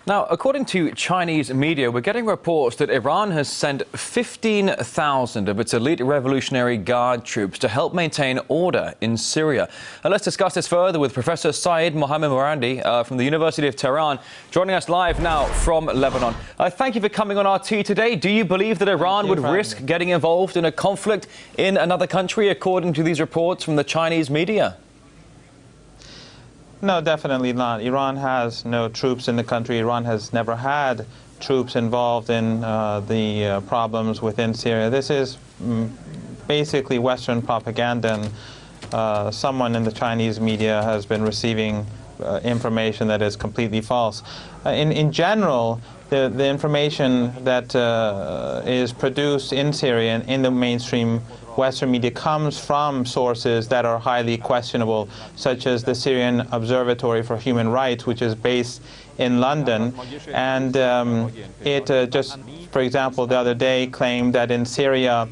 Now, according to Chinese media, we're getting reports that Iran has sent 15,000 of its elite Revolutionary Guard troops to help maintain order in Syria. And let's discuss this further with Professor Syed Mohammed Morandi from the University of Tehran, joining us live now from Lebanon. Thank you for coming on RT today. Do you believe that Iran would risk getting involved in a conflict in another country, according to these reports from the Chinese media? No, definitely not. Iran has no troops in the country. Iran has never had troops involved in the problems within Syria. This is basically Western propaganda, and someone in the Chinese media has been receiving information that is completely false. In general, the information that is produced in Syria and in the mainstream Western media comes from sources that are highly questionable, such as the Syrian Observatory for Human Rights, which is based in London. And it just, for example, the other day claimed that in Syria,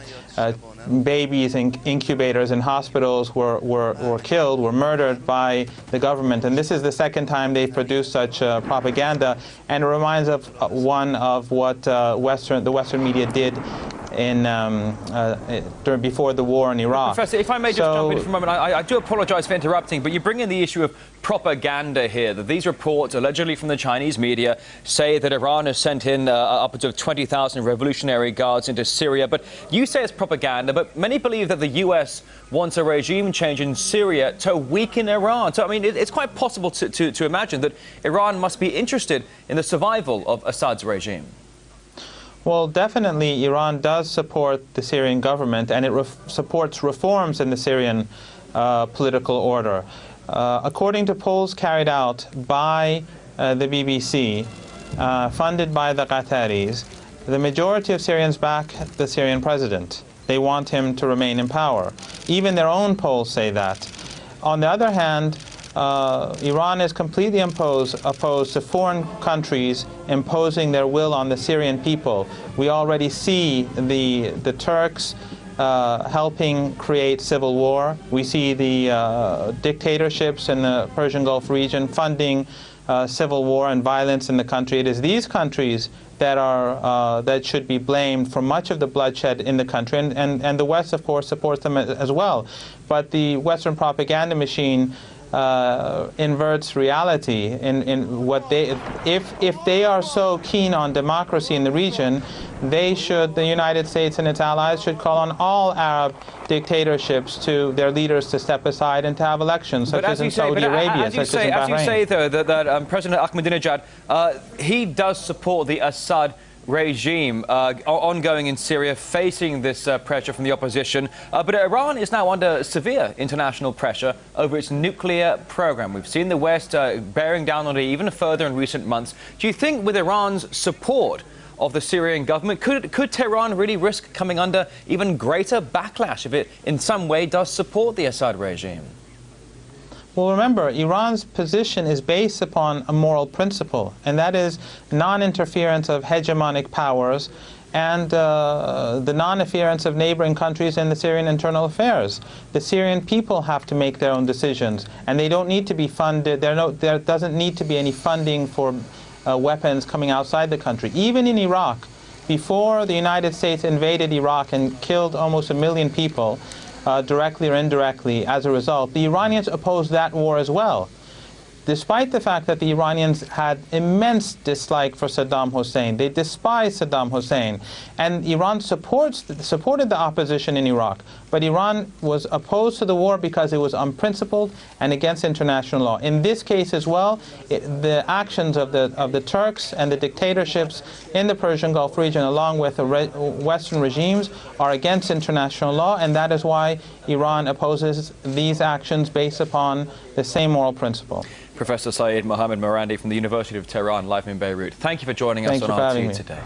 babies in incubators in hospitals were killed, were murdered by the government. And this is the second time they've produced such propaganda. And it reminds of one of what the Western media did before the war in Iraq. Professor, if I may just jump in for a moment, I do apologize for interrupting, but you bring in the issue of propaganda here, that these reports, allegedly from the Chinese media, say that Iran has sent in upwards of 20,000 Revolutionary Guards into Syria. But you say it's propaganda, but many believe that the U.S. wants a regime change in Syria to weaken Iran. So, I mean, it's quite possible to imagine that Iran must be interested in the survival of Assad's regime. Well, definitely Iran does support the Syrian government, and it supports reforms in the Syrian political order. According to polls carried out by the BBC, funded by the Qataris, the majority of Syrians back the Syrian president. They want him to remain in power. Even their own polls say that. On the other hand, Iran is completely opposed to foreign countries imposing their will on the Syrian people. We already see the Turks helping create civil war. We see the dictatorships in the Persian Gulf region funding civil war and violence in the country. It is these countries that should be blamed for much of the bloodshed in the country, and the West, of course, supports them as well. But the Western propaganda machine inverts reality in what if they are so keen on democracy in the region, the United States and its allies should call on all Arab dictatorships to their leaders to step aside and to have elections, such as in Saudi Arabia, such as in Bahrain. As you say, though, that President Ahmadinejad, he does support the Assad regime ongoing in Syria, facing this pressure from the opposition. But Iran is now under severe international pressure over its nuclear program. We've seen the West bearing down on it even further in recent months. Do you think with Iran's support of the Syrian government, could Tehran really risk coming under even greater backlash if it in some way does support the Assad regime? Well, remember, Iran's position is based upon a moral principle, and that is non-interference of hegemonic powers and the non-interference of neighboring countries in the Syrian internal affairs. The Syrian people have to make their own decisions, and they don't need to be funded. There doesn't need to be any funding for weapons coming outside the country. Even in Iraq, before the United States invaded Iraq and killed almost 1 million people, directly or indirectly as a result, the Iranians opposed that war as well, despite the fact that the Iranians had immense dislike for Saddam Hussein. They despised Saddam Hussein, and Iran supported the opposition in Iraq. But Iran was opposed to the war because it was unprincipled and against international law. In this case as well, the actions of the Turks and the dictatorships in the Persian Gulf region, along with the Western regimes, are against international law, and that is why Iran opposes these actions based upon the same moral principle. Professor Syed Mohammed Morandi from the University of Tehran, live in Beirut. Thank you for joining us on RT today.